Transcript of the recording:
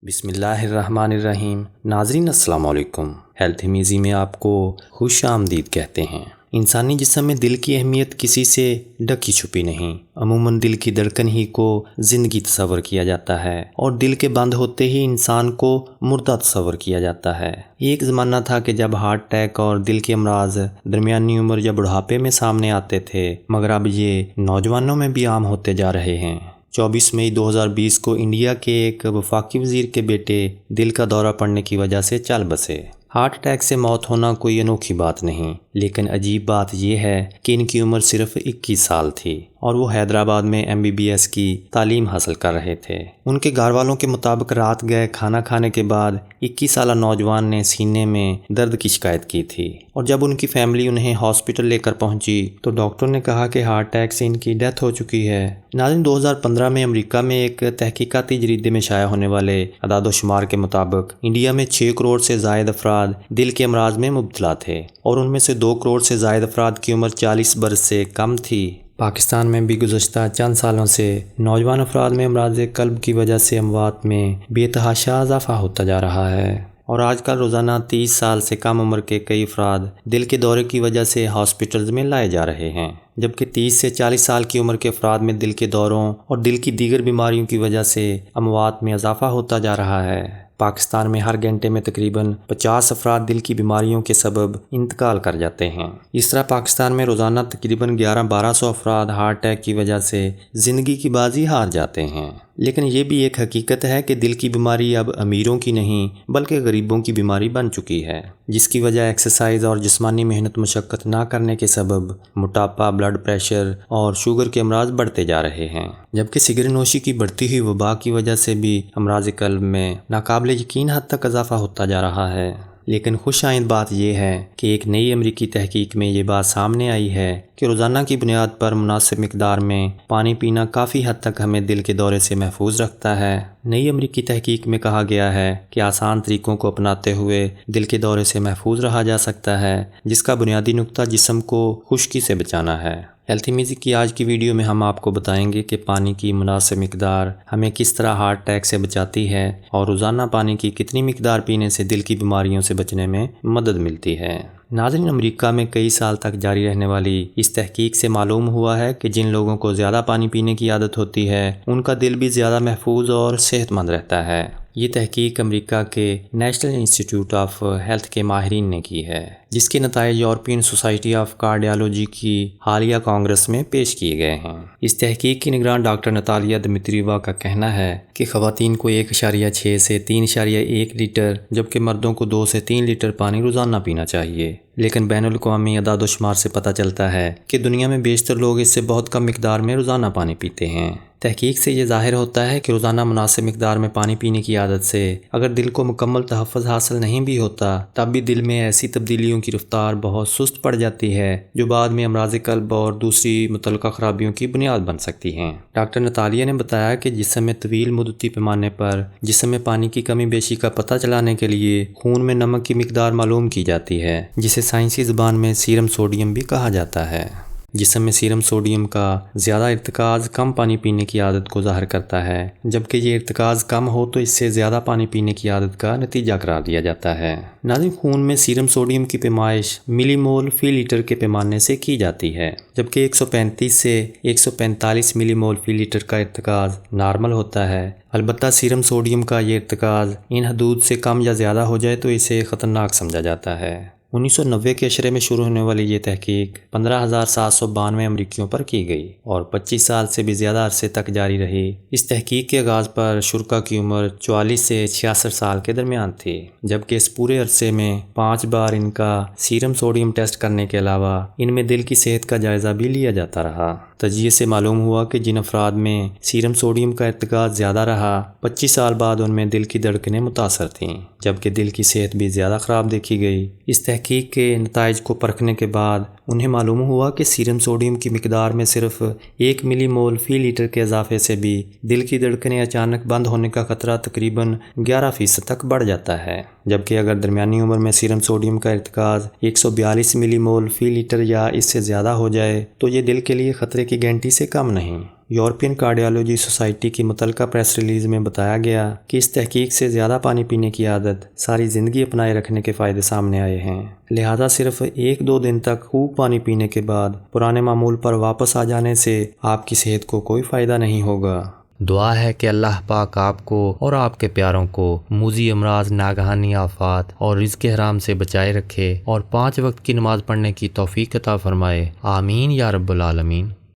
بسم اللہ الرحمن الرحیم۔ ناظرین السلام علیکم۔ ہیلتھ میزی میں آپ کو خوش آمدید کہتے ہیں۔ انسانی جسم میں دل کی اہمیت کسی سے ڈکی چھپی نہیں۔ عموماً دل کی دھڑکن ہی کو زندگی تصور کیا جاتا ہے اور دل کے بند ہوتے ہی انسان کو مردہ تصور کیا جاتا ہے۔ ایک زمانہ تھا کہ جب ہارٹ اٹیک اور دل کے امراض درمیانی عمر یا بڑھاپے میں سامنے آتے تھے، مگر اب یہ نوجوانوں میں بھی عام ہوتے جا رہے ہیں۔ 24 مئی 2020 کو انڈیا کے ایک وفاقی وزیر کے بیٹے دل کا دورہ پڑنے کی وجہ سے چل بسے۔ ہارٹ اٹیک سے موت ہونا کوئی انوکھی بات نہیں، لیکن عجیب بات یہ ہے کہ ان کی عمر صرف 21 سال تھی اور وہ حیدرآباد میں MBBS کی تعلیم حاصل کر رہے تھے۔ ان کے گھر والوں کے مطابق رات گئے کھانا کھانے کے بعد 21 سالہ نوجوان نے سینے میں درد کی شکایت کی تھی، اور جب ان کی فیملی انہیں ہاسپٹل لے کر پہنچی تو ڈاکٹر نے کہا کہ ہارٹ اٹیک سے ان کی ڈیتھ ہو چکی ہے۔ ناظرین، 2015 میں امریکہ میں ایک تحقیقاتی جریدے میں شائع ہونے والے اعداد و شمار کے مطابق انڈیا میں 6 کروڑ سے زائد افراد دل کے امراض میں مبتلا تھے، اور ان میں سے 2 کروڑ سے زائد افراد کی عمر 40 برس سے کم تھی۔ پاکستان میں بھی گزشتہ چند سالوں سے نوجوان افراد میں امراض قلب کی وجہ سے اموات میں بے تحاشا اضافہ ہوتا جا رہا ہے، اور آج کل روزانہ 30 سال سے کم عمر کے کئی افراد دل کے دورے کی وجہ سے ہاسپٹلز میں لائے جا رہے ہیں، جبکہ 30 سے 40 سال کی عمر کے افراد میں دل کے دوروں اور دل کی دیگر بیماریوں کی وجہ سے اموات میں اضافہ ہوتا جا رہا ہے۔ پاکستان میں ہر گھنٹے میں تقریباً 50 افراد دل کی بیماریوں کے سبب انتقال کر جاتے ہیں۔ اس طرح پاکستان میں روزانہ تقریباً 1100-1200 افراد ہارٹ اٹیک کی وجہ سے زندگی کی بازی ہار جاتے ہیں۔ لیکن یہ بھی ایک حقیقت ہے کہ دل کی بیماری اب امیروں کی نہیں بلکہ غریبوں کی بیماری بن چکی ہے، جس کی وجہ ایکسرسائز اور جسمانی محنت مشقت نہ کرنے کے سبب موٹاپا، بلڈ پریشر اور شوگر کے امراض بڑھتے جا رہے ہیں، جبکہ سگریٹ نوشی کی بڑھتی ہوئی وبا کی وجہ سے بھی امراض قلب میں ناقابل یقین حد تک اضافہ ہوتا جا رہا ہے۔ لیکن خوش آئند بات یہ ہے کہ ایک نئی امریکی تحقیق میں یہ بات سامنے آئی ہے کہ روزانہ کی بنیاد پر مناسب مقدار میں پانی پینا کافی حد تک ہمیں دل کے دورے سے محفوظ رکھتا ہے۔ نئی امریکی تحقیق میں کہا گیا ہے کہ آسان طریقوں کو اپناتے ہوئے دل کے دورے سے محفوظ رہا جا سکتا ہے، جس کا بنیادی نقطہ جسم کو خشکی سے بچانا ہے۔ ہیلتھ میزی کی آج کی ویڈیو میں ہم آپ کو بتائیں گے کہ پانی کی مناسب مقدار ہمیں کس طرح ہارٹ اٹیک سے بچاتی ہے، اور روزانہ پانی کی کتنی مقدار پینے سے دل کی بیماریوں سے بچنے میں مدد ملتی ہے۔ ناظرین، امریکہ میں کئی سال تک جاری رہنے والی اس تحقیق سے معلوم ہوا ہے کہ جن لوگوں کو زیادہ پانی پینے کی عادت ہوتی ہے ان کا دل بھی زیادہ محفوظ اور صحت مند رہتا ہے۔ یہ تحقیق امریکہ کے نیشنل انسٹی ٹیوٹ آف ہیلتھ کے ماہرین نے کی ہے، جس کے نتائج یورپین سوسائٹی آف کارڈیالوجی کی حالیہ کانگریس میں پیش کیے گئے ہیں۔ اس تحقیق کی نگران ڈاکٹر نتالیا دمتریوا کا کہنا ہے کہ خواتین کو 1.6 سے 3.1 لیٹر جبکہ مردوں کو 2 سے 3 لیٹر پانی روزانہ پینا چاہیے، لیکن بین الاقوامی اعداد و شمار سے پتہ چلتا ہے کہ دنیا میں بیشتر لوگ اس سے بہت کم مقدار میں روزانہ پانی پیتے ہیں۔ تحقیق سے یہ ظاہر ہوتا ہے کہ روزانہ مناسب مقدار میں پانی پینے کی عادت سے اگر دل کو مکمل تحفظ حاصل نہیں بھی ہوتا، تب بھی دل میں ایسی تبدیلیوں کی رفتار بہت سست پڑ جاتی ہے جو بعد میں امراض قلب اور دوسری متعلقہ خرابیوں کی بنیاد بن سکتی ہیں۔ ڈاکٹر نتالیہ نے بتایا کہ جسم میں طویل مدتی پیمانے پر جسم میں پانی کی کمی بیشی کا پتہ چلانے کے لیے خون میں نمک کی مقدار معلوم کی جاتی ہے، جسے سائنسی زبان میں سیرم سوڈیم بھی کہا جاتا ہے۔ جسم میں سیرم سوڈیم کا زیادہ ارتکاز کم پانی پینے کی عادت کو ظاہر کرتا ہے، جبکہ یہ ارتکاز کم ہو تو اس سے زیادہ پانی پینے کی عادت کا نتیجہ قرار دیا جاتا ہے۔ ناظرین، خون میں سیرم سوڈیم کی پیمائش ملی مول فی لیٹر کے پیمانے سے کی جاتی ہے، جبکہ 135 سے 145 ملی مول فی لیٹر کا ارتکاز نارمل ہوتا ہے۔ البتہ سیرم سوڈیم کا یہ ارتکاز ان حدود سے کم یا زیادہ ہو جائے تو اسے خطرناک سمجھا جاتا ہے۔ 1990 کے عشرے میں شروع ہونے والی یہ تحقیق 15,792 امریکیوں پر کی گئی اور 25 سال سے بھی زیادہ عرصے تک جاری رہی۔ اس تحقیق کے آغاز پر شرکاء کی عمر 44 سے 66 سال کے درمیان تھی، جبکہ اس پورے عرصے میں 5 بار ان کا سیرم سوڈیم ٹیسٹ کرنے کے علاوہ ان میں دل کی صحت کا جائزہ بھی لیا جاتا رہا۔ تجزیے سے معلوم ہوا کہ جن افراد میں سیرم سوڈیم کا ارتکاز زیادہ رہا، 25 سال بعد ان میں دل کی دھڑکنیں متاثر تھیں، جبکہ دل کی صحت بھی زیادہ خراب دیکھی گئی۔ اس تحقیق کے نتائج کو پرکھنے کے بعد انہیں معلوم ہوا کہ سیرم سوڈیم کی مقدار میں صرف 1 ملی مول فی لیٹر کے اضافے سے بھی دل کی دھڑکنیں اچانک بند ہونے کا خطرہ تقریباً 11% تک بڑھ جاتا ہے، جبکہ اگر درمیانی عمر میں سیرم سوڈیم کا ارتکاز 142 ملی مول فی لیٹر یا اس سے زیادہ ہو جائے تو یہ دل کے لیے خطرے کی گارنٹی سے کم نہیں۔ یورپین کارڈیالوجی سوسائٹی کی متعلقہ پریس ریلیز میں بتایا گیا کہ اس تحقیق سے زیادہ پانی پینے کی عادت ساری زندگی اپنائے رکھنے کے فائدے سامنے آئے ہیں، لہذا صرف 1-2 دن تک خوب پانی پینے کے بعد پرانے معمول پر واپس آ جانے سے آپ کی صحت کو کوئی فائدہ نہیں ہوگا۔ دعا ہے کہ اللہ پاک آپ کو اور آپ کے پیاروں کو موذی امراض، ناگہانی آفات اور رزق حرام سے بچائے رکھے اور 5 وقت کی نماز پڑھنے کی توفیق عطا فرمائے، آمین یا رب العالمین۔